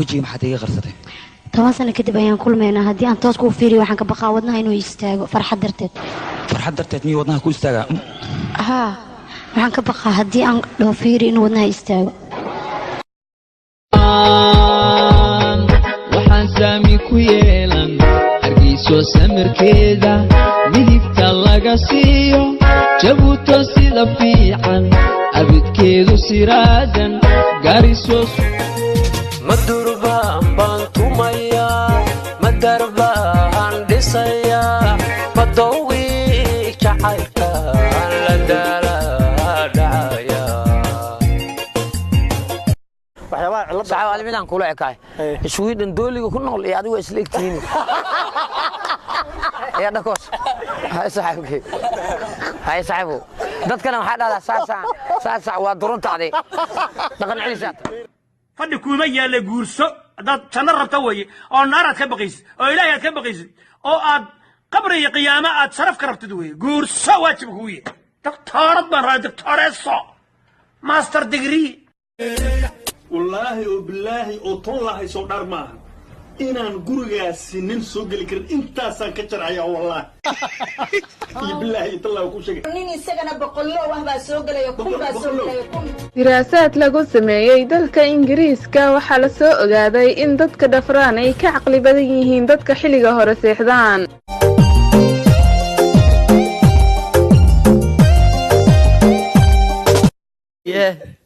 وجهي محتاجة غرستين تواصلنا كده بيان كل ما أنا هدي أن تاسكو فيري وحن كبقى ودنا إنه يستاجو فرحة درتت مي ودنا كل استاجا ها وحن كبقى هدي أن لو فيري إنه ودنا يستاجو وحن سامي كويلان أرجيسو سمر كده مليك تلاقسيو جبوتو سيدا فيعن أبيت كيدو سيرادا قاريسوس مدربان بانتو مايا مدربان ديسايا مدوي شعيتا لدالا دعايا صعب على ميدان كله عكاي السويدن دولي كنا نقول يا أدوي إسليكتيني يا دكوس هاي صاحبك هاي صاحبه dadkana waxa dhada saa waa durunta aday dhaqan cilisad fadhi kuma yaale guurso dad tan rabta way oo naarad ka baqays oo ilaahay ka baqays oo aad qabri iyo qiyaama aad sharaf ka rabtid way guurso waajib ku yahay doctorad baan raad doctoreso master degree wallahi oo billahi oo tollahi soo dhar ma inaan gurigaas nin soo gali karin intaasaan ka jaraya wallahi billahi talaa ku sheegay nin isagana boqollo wax baa soo galay kun baa soo galay diraasaad lagu sameeyay dalka Ingiriiska waxa la soo ogaaday in dadka dhafraan ay ka caqli badan yihiin dadka xilliga hore seexdaan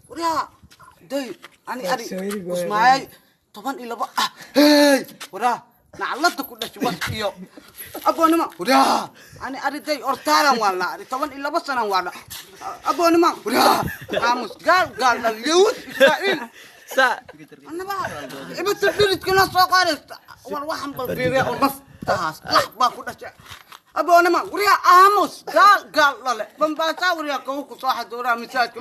wariya day ani usmaay toban ila ba hey wara naclada ku dhashay waqtiyo aboonima wara ani ariday ortaaran walna ari toban ila ba sanan wala aboonima wara aamus gal yawd israa'iil sa anaba ibtu dhirid kana soo qaaraysta war waxan balfiiriya oo naf taas wax ba ku dhashay aboonima wara aamus gal lale bambaasa wara ku soo xadoora misaajka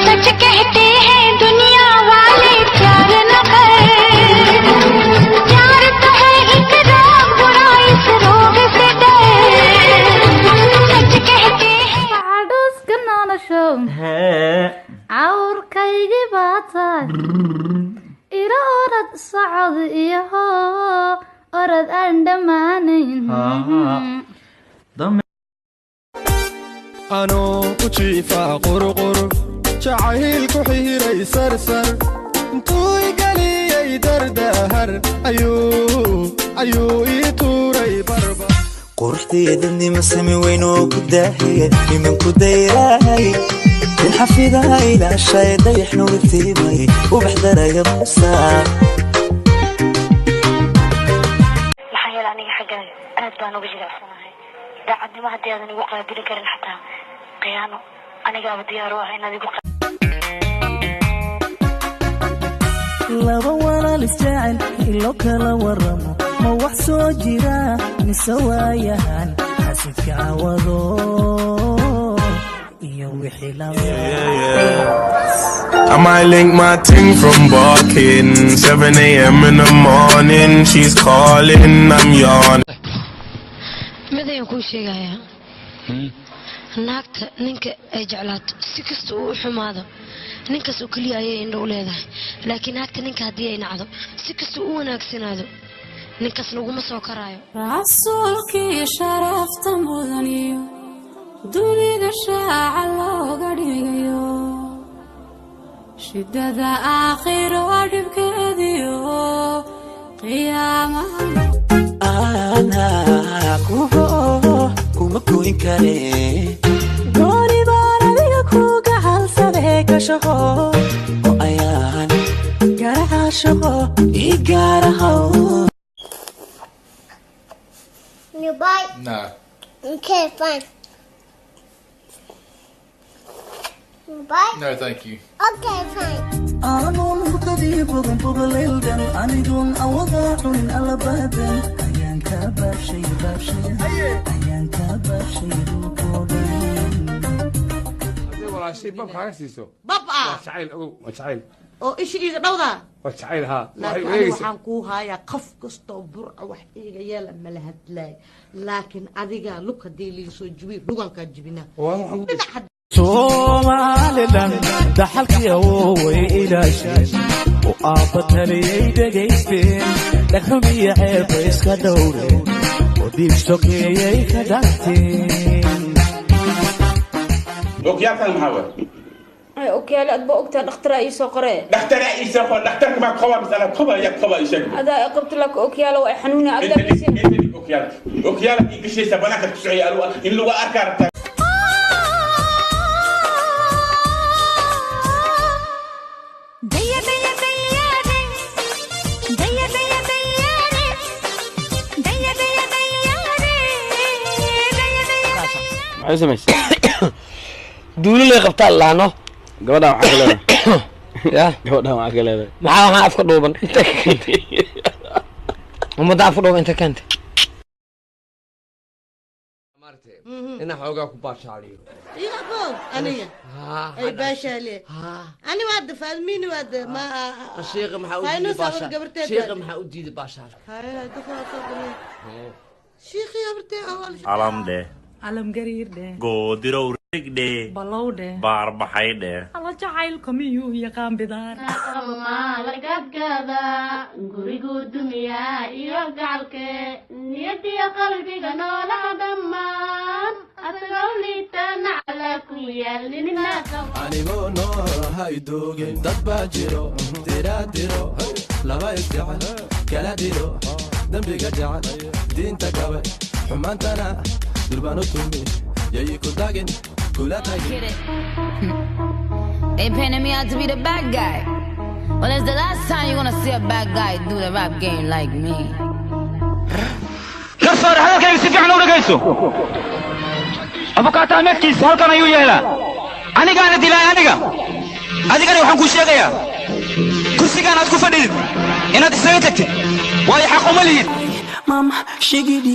सच कहते हैं दुनिया वाले प्यार न कर प्यार तो है एक रोग बुरा इस रोग से डर सच कहते हैं आडोस कनाना शो और कई बात इरादत صعد إياه أرد أندمانين أنا أشيفا قرقر شعيل كحيري سرسر انتوي قلي يدر دهر أيو يتوري بربا قرحتي يدني مسمي وينو كداحية من كدايراي الحفيدة إلى الشاي ضيحنو بكتيمي وبحضر يا موسى الحقيقة أنا حاجة أنا تبانو بجري أصلاً دعني ما هدي هذا نقول قابلين كرن حتى قيانو أنا قابل دياروها هنا نقول laba walaal isjecel ilo kala waramo ma wax soo jira mise waayahan xasidka awado iyo wixii la I might link my ting from barking 7 a.m. in the morning she's calling I'm yawning ماذا يكون شيء يا naagta ninka ay jeclaato si kasta uu xumaado ninkaas oo kaliya ay indho leedahay laakiin naagta ninka hadii ay nacdo si kasta uu wanaagsanaado ninkaas laguma soo karaayo rasuulkii sharafta mudaniyo dunida shaaca looga dhigayo shidada aakhiro dhibkeediyo qiyaamaha ana kuma goyn kare gooni baan adiga ku gacansaday ka shaqo oo ayaan garaca shaqo ii gaarahow You buy? No. Okay, fine. You buy? No, thank you. Okay, fine. أنا مقتدي بغن ليلدن أنيدون أوضاعون على بدن أيان كباب شي أيان كباب شي والله شيء باب حاسيسو باب وشعيل oo ishi iga dhawda وشعيل ها laakiin waxaan ku hayaa qof kasto burca wax iga yeela mala hadlay laakiin adiga luka deeliyo soo jibi dhuganka jibina Somaliland dhaxalkii way ilaashay aabba taliyay dhegaysteen dhagxumiyo ceebba iska dhowreen oo diib sokeeyay ka dhagteen okyaalkan maxaa wa okyaale adba ogtaa dhakhtaraa ii soo qoree dhakhtaraa ii soo qor dhakhtarka maa qoba masala qoba ya qoba ishag adaa qabta laka okyaale waa xanuuna adda okyaale ii gashaysa banaanka ku socay in lagu arkaa rabtaa duulo lay qabtaan laano gabadhaan waxaa ka leedahay ya gabadhaan waxaa ka leedahay maxaa afka dhuuban inta ka keentay ummadda afka dhuuban inta keentay ina xoogaa ku baashaaliyo يابو أنا أي باشا ليه أنا واد فاهمين واد ما الشيخ محمود باشا الشيخ محمود باشا هاي دفعة صبري شيخ يا برتي أول علم ده علم قرير ده قدروا رجع ده بلو ده بارب حي ده الله جعلكم يقام بدار ما لقد كذا قريقو الدنيا يرجعلك نيتي قلبي قنولا دمان أتقولي تنعلك ويالي الناس anigoo nool haydoogin dad baa jiro diraadiro laba isgacan kala diro dembiga jacan diinta gabe xumaantana durbaan u tumi yayi ku dagin kula tagin They painted me out to be the bad guy. Well, it's the last time you're gonna see a bad guy do the rap game like me. garsoor hadalkayga si fiican u dhagayso abukaata meedkiisa halkan ayuu yeelaa anigaana dilay adigana waxaan kuu sheegayaa kursigaan aad ku fadhidid inaad isaga tagtid waayo xaq uma lihid Mama shigidi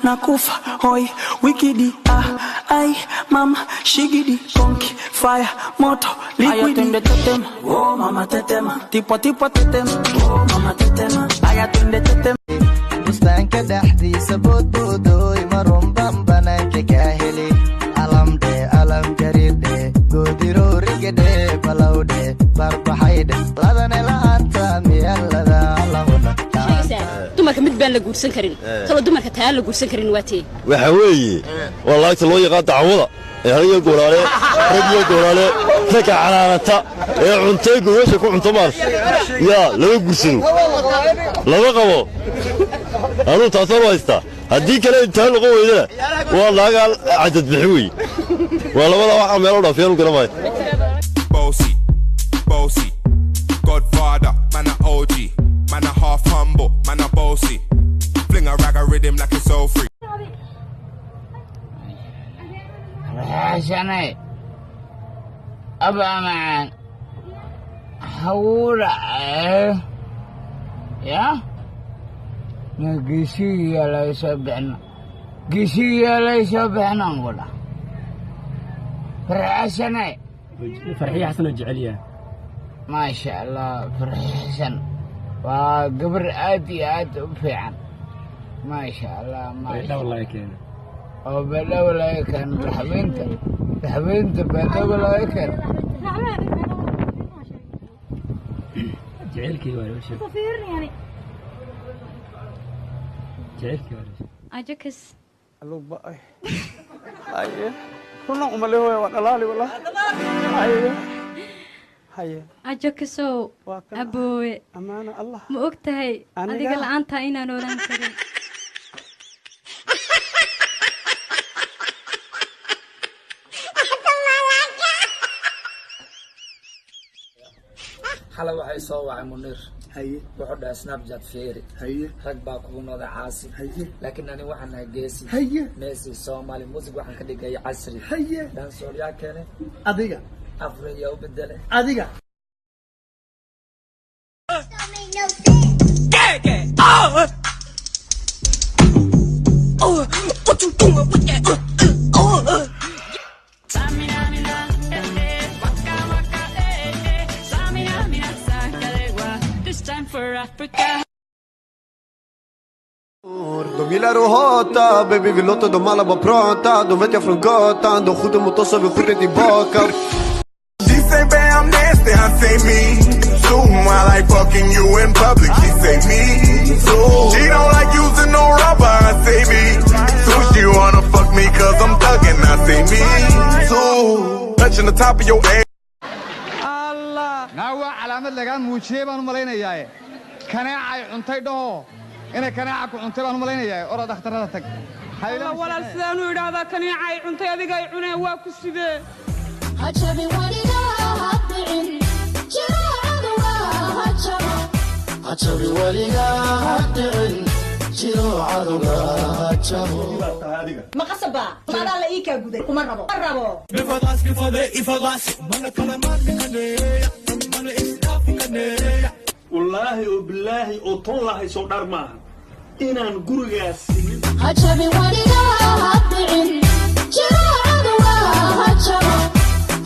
nakufa hoy wikidi ay mama shigidi konki fire moto liquidi ayatende tetema oh mama tetema tipo tetema oh mama tetema ayatende tetema bustaanka dhaxdiisa boodboodoy marun bambanaanka kaa heli alam jaridhe goodiro rigedhe balowdhe barbaxaydhe ladane la'aanta miyalada lahuna dumarka mid baan la guursan karin talo dumarka taa la guursan karin waa tee waxa weeye wallahi loo yaqaan dacwada ee hariyo goolaale radio goolaale raka calaamata ee cuntay gubasha ku cunto maal ya laga guursado laga qabo anu taasoo haysta haddii kale intaan lagu weydana waa laaga cadad bixi wey waa labada waxa meel u dhaafiyaan u garamay bossy godfather man a OG man a half humble man a bossy fling a rag a rhythm like it's so free حسني أبا معان حول يا قسية ليس بحنا قسية ليس بحنا ولا فرحسني فرحية حسن الجعلية ما شاء الله فرحي حسن وقبر آدي فعلا ما شاء الله ما شاء الله يكين وبلا ولا يكن بحبينته بلا ولا يكن جعلك ولا شيء صفير يعني جعلك ولا أجكس الله بقى أيه كنا عمله هو ولا ولا أيه هيا أجكسو أبوي أمانة الله ما أكتهي أديك الآن تاينا نوران كريم حلا waxay soo wacay Munir haye wuxuu dhahay Snapchat fiiri haye rag baa kugu noqday caasi haye laakiin ani waxaan nahay geesi haye Messi Soomaali music waxaan ka dhigay casri haye dan Soomaaliya kale adiga Afriya u bedele adiga what you doing with that time for Africa. De gillar att hata, baby vi låter dem alla bara prata. De vet jag från gatan, de skjuter mot oss och vi skjuter tillbaka. De säger I'm nasty, han säger mean. Så too. I like fucking you in public. She say me too. She don't like using no rubber. I say me too. She wanna fuck me cause I'm thugging. I say me too. Touching the top of your ass. ناوى علامة لقان موجيه بانو ملينا ياي كناعي عنتي دو إنا كناعي عنتي بانو ملينا ياي أورا دختراتك ولا السلانو يرادا كناعي عنتي أديك عنا واكو سيده هجبي ولينا هبعين هجبي ولينا هبعين جيرو عدوغا هجبو ما قصبا ما لا إيكا قدر كما ربو ربو بفضاس بفضاس من كلمات كنية من إسقاف كنية والله وبالله وطلع صدر ما إن نقولياس هجبي ولينا هبعين جيرو عدوغا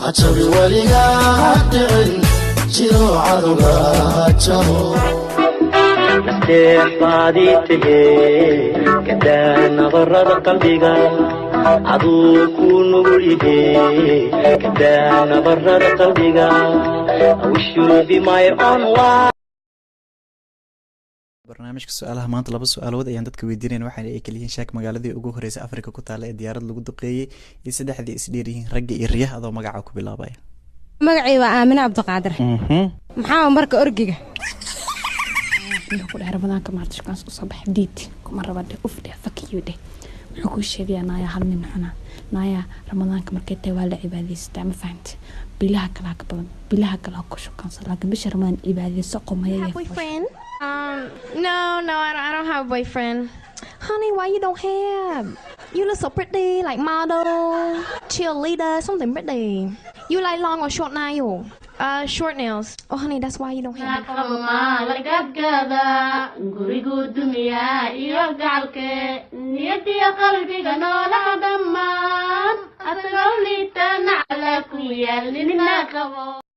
هجبي ولينا هبعين جيرو عدوغا هجبو استحبادي تهي كدا نظرة قلبك عدوك نقوله كدا نظرة قلبك wish you be my own wife. barnaamijka su'aalaha maanta laba su'aalood ayaan dadka weydiinayna waxaana ay kaliyihiin shaak magaaladii ugu horeysay Afrika ku taala ee diyaarad lagu duqeeyay iyo saddexdii isdheeriyiin ragga iyo riyaha adoo magaca ku bilaabaya magacii waa Aamina Cabdiqaadir maxaa marka orgiga ku dheer banaanka maartishkaas u sabax diid kuma rabade ufdhe fakiyude wuxuu ku sheegay naaya hal nin xuna naaya ramadaanka markay tahay waa la cibaadeysta ma fahanti bilaha kala ka badan bilaha kala ku shaqaan laakiin bisha ramadaan cibaadeyso qomaya boyfriend no I don't have a boyfriend. Honey, why you don't have? You look so pretty, like model, cheerleader, something pretty. You like long or short nails? Short nails. Oh, honey, that's why you don't have.